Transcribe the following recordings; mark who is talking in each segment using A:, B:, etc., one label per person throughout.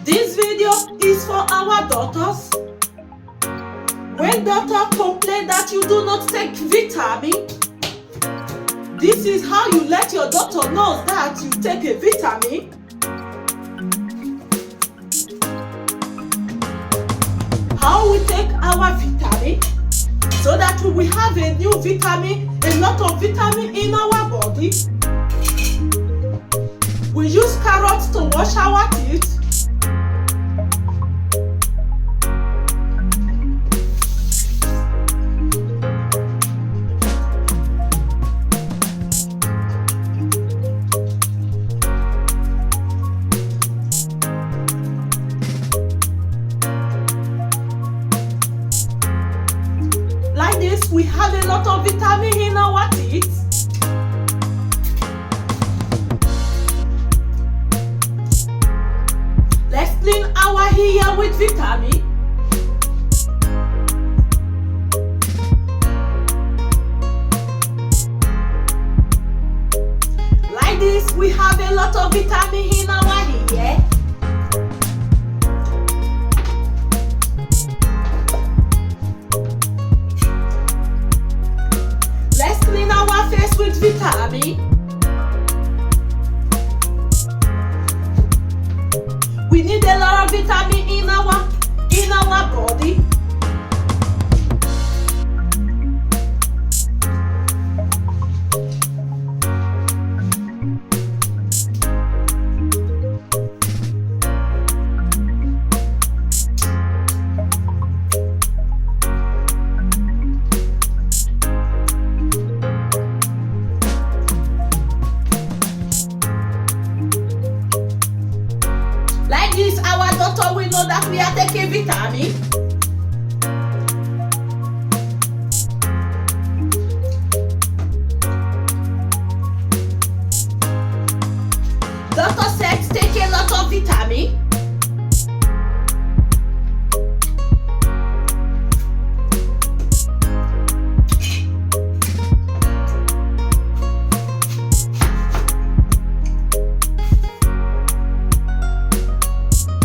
A: This video is for our daughters. When daughter complain that you do not take vitamin, this is how you let your daughter know that you take a vitamin. How we take our vitamin so that we will have a new vitamin, a lot of vitamin in our body. We use carrots to wash our teeth. Like this, we have a lot of vitamin in our teeth. Let's clean our hair with vitamin. Like this, we have a lot of vitamin in our hair. Let's clean our face with vitamin. We need a lot of vitamin in our body. Like this, our daughter will know that we are taking vitamin. Doctor said take a lot of vitamin.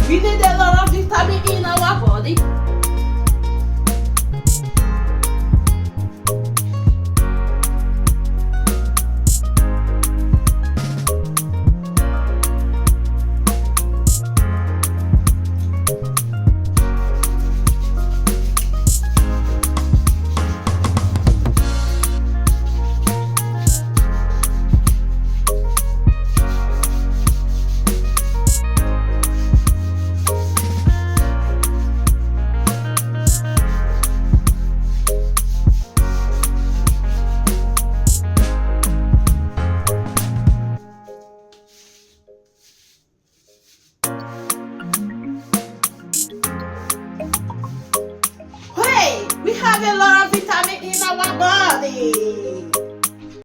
A: We need a lot of vitamin in our body. We have a lot of vitamin in our body.